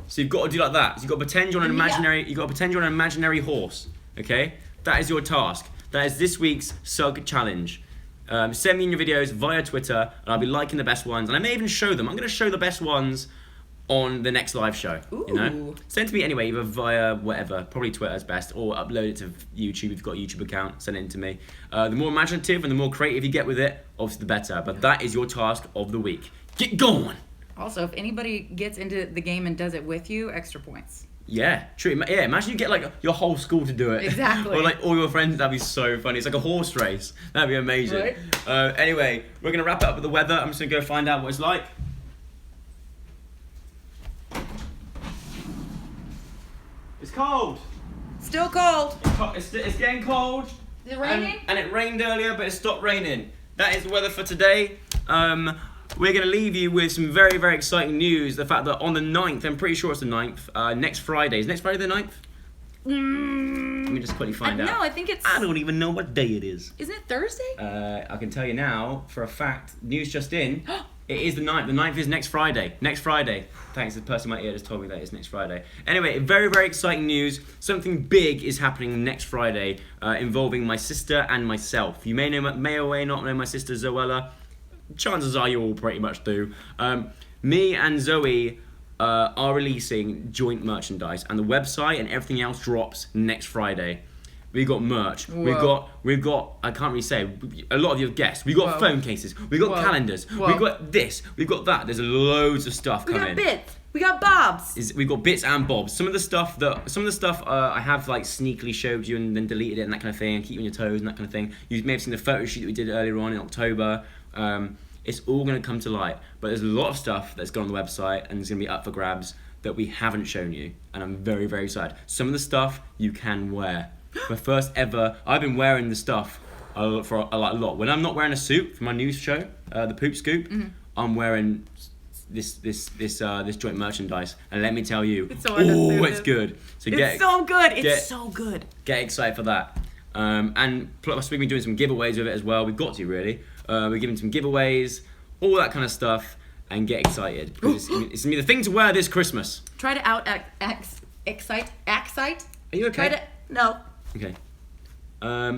So you've got to do like that. So you've got to pretend you're on an
Yeah.
imaginary. You've got to pretend you're on an imaginary horse. Okay, that is your task. That is this week's Sug challenge. Send me in your videos via Twitter, and I'll be liking the best ones. And I may even show them. I'm going to show the best ones on the next live show. You know,
Ooh.
send it to me anyway, either via whatever, probably Twitter is best, or upload it to YouTube if you've got a YouTube account. Send it in to me. The more imaginative and the more creative you get with it, obviously the better. But that is your task of the week. Get going.
Also, if anybody gets into the game and does it with you, extra points.
Yeah, true. Yeah, imagine you get like your whole school to do it.
Exactly.
Or like all your friends. That'd be so funny. It's like a horse race. That'd be amazing.
Right.
Anyway, we're gonna wrap it up with the weather. I'm just gonna go find out what it's like. It's cold.
Still cold.
It's getting cold.
Is it raining?
And it rained earlier, but it stopped raining. That is the weather for today. We're going to leave you with some very, very exciting news. The fact that on the 9th, I'm pretty sure it's the 9th, next Friday. Is next Friday the 9th? Let me just quickly find out.
No, I think it's...
I don't even know what day it is.
Isn't it Thursday?
I can tell you now, for a fact, news just in, it is the 9th. The 9th is next Friday. Next Friday. Thanks, the person in my ear just told me that it's next Friday. Anyway, very, very exciting news. Something big is happening next Friday involving my sister and myself. You may or may not know my sister Zoella. Chances are you all pretty much do. Me and Zoe are releasing joint merchandise, and the website and everything else drops next Friday. We got merch.
Whoa.
We've got. I can't really say. A lot of you have guessed. We got
Whoa.
phone cases. We got
Whoa.
calendars.
Whoa.
We got this. We've got that. There's loads of stuff
We
coming.
got bits. We got bobs.
We've got bits and bobs. Some of the stuff I have like sneakily showed you and then deleted it and that kind of thing, and keep you on your toes and that kind of thing. You may have seen the photo shoot that we did earlier on in October. It's all going to come to light, but there's a lot of stuff that's gone on the website and is going to be up for grabs that we haven't shown you, and I'm very, very excited. Some of the stuff you can wear. My first ever. I've been wearing the stuff for a lot. When I'm not wearing a suit for my news show, the Poop Scoop, I'm wearing this joint merchandise, and let me tell you,
It's so unnecessary.
it's good. So
It's so good. It's so good.
Get excited for that. And plus we've been doing some giveaways with it as well. We've got to really. We're giving some giveaways, all that kind of stuff, and get excited because it's gonna be the thing to wear this Christmas.
Try to excite.
Are you okay?
No.
Okay. What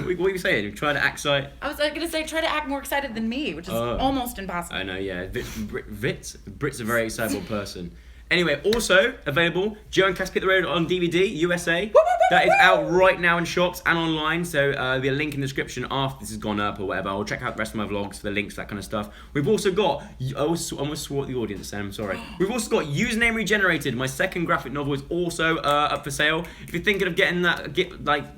are you saying? Try to excite.
I was gonna say try to act more excited than me, which is almost impossible.
I know, yeah. Brit's a very excitable person. Anyway, also available, Joe and Cass Pit the Road on DVD, USA. That is out right now in shops and online, so there'll be a link in the description after this has gone up or whatever. I'll check out the rest of my vlogs for the links, that kind of stuff. We've also got, I almost swore at the audience then, I'm sorry. We've also got Username Regenerated, my second graphic novel is also up for sale. If you're thinking of getting that,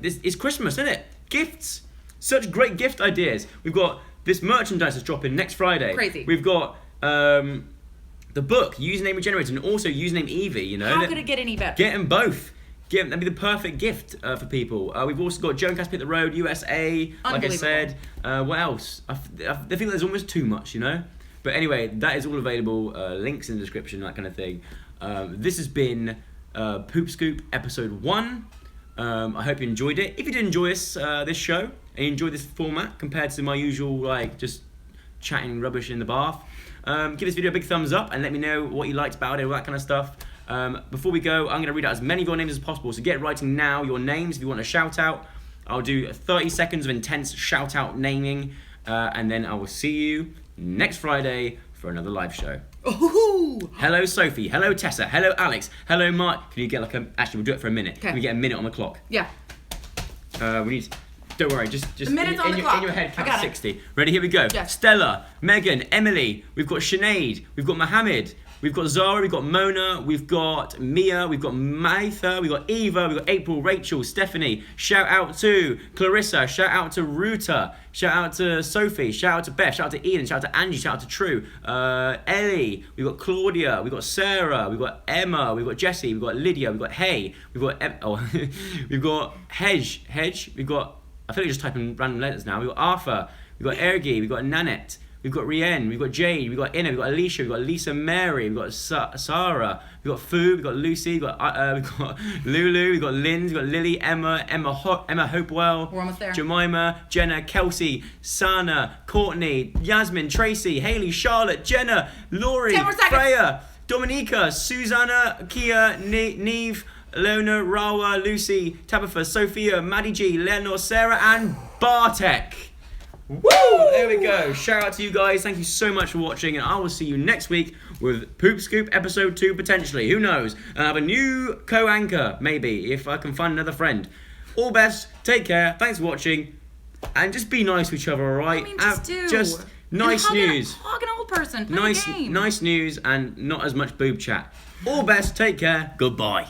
it's Christmas, isn't it? Gifts. Such great gift ideas. We've got this merchandise that's dropping next Friday.
Crazy.
We've got the book, Username Regenerated, and also Username Evie, you know.
How could it get any better?
Get them both. That'd be the perfect gift for people. We've also got Joe and Cass Pit the Road, USA, like I said. What else? I think there's almost too much, you know. But anyway, that is all available. Links in the description, that kind of thing. This has been Poop Scoop episode 1. I hope you enjoyed it. If you did enjoy this show and you enjoyed this format compared to my usual like just chatting rubbish in the bath, give this video a big thumbs up and let me know what you liked about it, all that kind of stuff. Before we go, I'm going to read out as many of your names as possible, so get writing now your names if you want a shout out. I'll do 30 seconds of intense shout out naming, and then I will see you next Friday for another live show.
Ooh.
Hello Sophie, hello Tessa, hello Alex, hello Mark. Can you get actually we'll do it for a minute.
Okay.
Can we get a minute on the clock?
Yeah.
We need. Don't worry, just
The minutes on the clock.
in your head,
I
count
got it.
60. Ready? Here we go.
Yeah.
Stella, Megan, Emily. We've got Sinead. We've got Mohammed. We've got Zara. We've got Mona. We've got Mia. We've got Maitha. We've got Eva. We've got April, Rachel, Stephanie. Shout out to Clarissa. Shout out to Ruta. Shout out to Sophie. Shout out to Beth. Shout out to Ian. Shout out to Angie. Shout out to True. Ellie. We've got Claudia. We've got Sarah. We've got Emma. We've got Jessie. We've got Lydia. We've got Hay. We've got we've got Hedge. We've got. I feel like just typing random letters now. We've got Arthur, we've got Ergi, we've got Nanette, we've got Rienne, we've got Jade, we've got Inna, we've got Alicia, we've got Lisa Mary, we've got Sarah, we've got Fu, we've got Lucy, we've got Lulu, we've got Lynn, we've got Lily, Emma Hopewell,
We're almost there.
Jemima, Jenna, Kelsey, Sana, Courtney, Yasmin, Tracy, Haley, Charlotte, Jenna, Laurie,
10 more seconds.
Freya, Dominica, Susanna, Kia, Neve, Leona, Rawa, Lucy, Tabitha, Sophia, Maddie G, Lenore, Sarah, and Bartek. Woo! There we go. Shout out to you guys. Thank you so much for watching, and I will see you next week with Poop Scoop episode 2 potentially. Who knows? And I have a new co-anchor, maybe, if I can find another friend. All best. Take care. Thanks for watching, and just be nice to each other, alright?
I mean, just do.
Just nice news.
Hug an old person. Play a game.
Nice news, and not as much boob chat. All best. Take care. Goodbye.